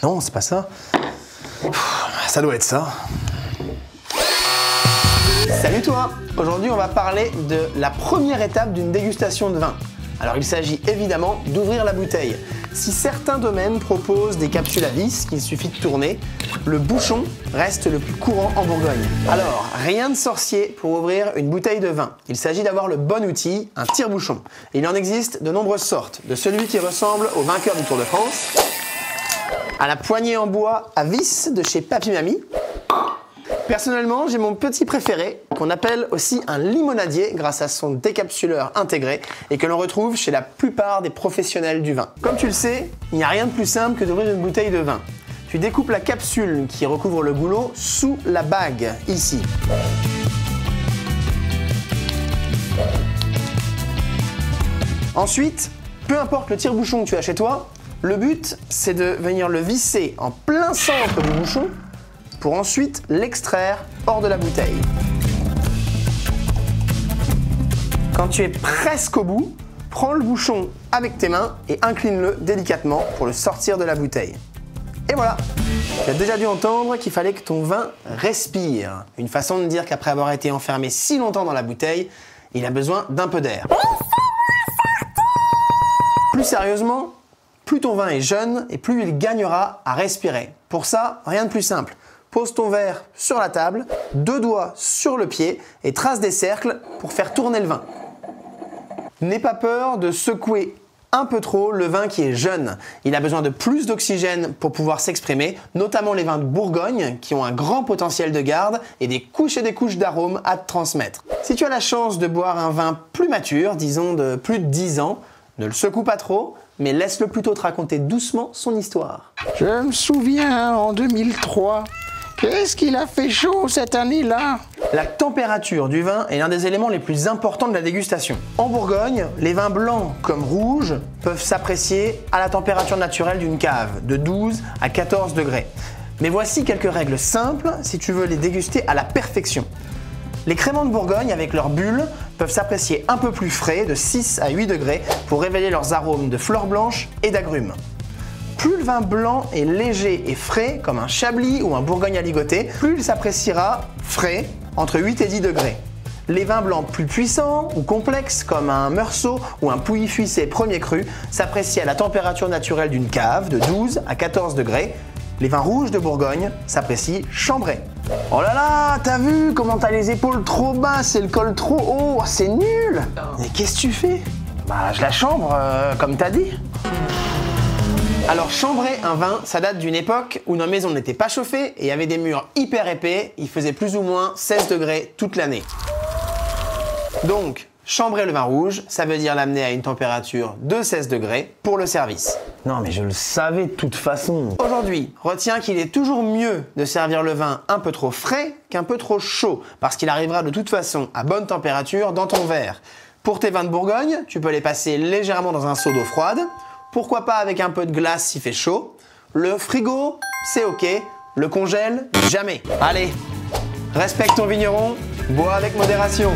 Non, c'est pas ça. Ça doit être ça. Salut toi! Aujourd'hui, on va parler de la première étape d'une dégustation de vin. Alors, il s'agit évidemment d'ouvrir la bouteille. Si certains domaines proposent des capsules à vis qu'il suffit de tourner, le bouchon reste le plus courant en Bourgogne. Alors, rien de sorcier pour ouvrir une bouteille de vin. Il s'agit d'avoir le bon outil, un tire-bouchon. Il en existe de nombreuses sortes, de celui qui ressemble au vainqueur du Tour de France, à la poignée en bois à vis de chez Papy Mamie. Personnellement, j'ai mon petit préféré, qu'on appelle aussi un limonadier grâce à son décapsuleur intégré et que l'on retrouve chez la plupart des professionnels du vin. Comme tu le sais, il n'y a rien de plus simple que d'ouvrir une bouteille de vin. Tu découpes la capsule qui recouvre le goulot sous la bague, ici. Ensuite, peu importe le tire-bouchon que tu as chez toi, le but, c'est de venir le visser en plein centre du bouchon pour ensuite l'extraire hors de la bouteille. Quand tu es presque au bout, prends le bouchon avec tes mains et incline-le délicatement pour le sortir de la bouteille. Et voilà! Tu as déjà dû entendre qu'il fallait que ton vin respire. Une façon de dire qu'après avoir été enfermé si longtemps dans la bouteille, il a besoin d'un peu d'air. Plus sérieusement, plus ton vin est jeune et plus il gagnera à respirer. Pour ça, rien de plus simple. Pose ton verre sur la table, 2 doigts sur le pied et trace des cercles pour faire tourner le vin. N'aie pas peur de secouer un peu trop le vin qui est jeune. Il a besoin de plus d'oxygène pour pouvoir s'exprimer, notamment les vins de Bourgogne qui ont un grand potentiel de garde et des couches d'arômes à te transmettre. Si tu as la chance de boire un vin plus mature, disons de plus de 10 ans, ne le secoue pas trop, mais laisse-le plutôt te raconter doucement son histoire. Je me souviens, en 2003, qu'est-ce qu'il a fait chaud cette année-là? La température du vin est l'un des éléments les plus importants de la dégustation. En Bourgogne, les vins blancs comme rouges peuvent s'apprécier à la température naturelle d'une cave, de 12 à 14 degrés. Mais voici quelques règles simples si tu veux les déguster à la perfection. Les créments de Bourgogne, avec leurs bulles, peuvent s'apprécier un peu plus frais, de 6 à 8 degrés, pour révéler leurs arômes de fleurs blanches et d'agrumes. Plus le vin blanc est léger et frais, comme un Chablis ou un Bourgogne à ligoter, plus il s'appréciera frais, entre 8 et 10 degrés. Les vins blancs plus puissants ou complexes, comme un Meursault ou un Pouilly-Fuissé premier cru, s'apprécient à la température naturelle d'une cave, de 12 à 14 degrés. Les vins rouges de Bourgogne s'apprécient chambrés. Oh là là, t'as vu comment t'as les épaules trop basses et le col trop haut, c'est nul! Mais qu'est-ce que tu fais? Bah je la chambre, comme t'as dit. Alors chambrer un vin, ça date d'une époque où nos maisons n'étaient pas chauffées et avaient des murs hyper épais, il faisait plus ou moins 16 degrés toute l'année. Donc, chambrer le vin rouge, ça veut dire l'amener à une température de 16 degrés pour le service. Non mais je le savais de toute façon. Aujourd'hui, retiens qu'il est toujours mieux de servir le vin un peu trop frais qu'un peu trop chaud, parce qu'il arrivera de toute façon à bonne température dans ton verre. Pour tes vins de Bourgogne, tu peux les passer légèrement dans un seau d'eau froide, pourquoi pas avec un peu de glace s'il fait chaud. Le frigo, c'est ok, le congèle, jamais. Allez, respecte ton vigneron, bois avec modération.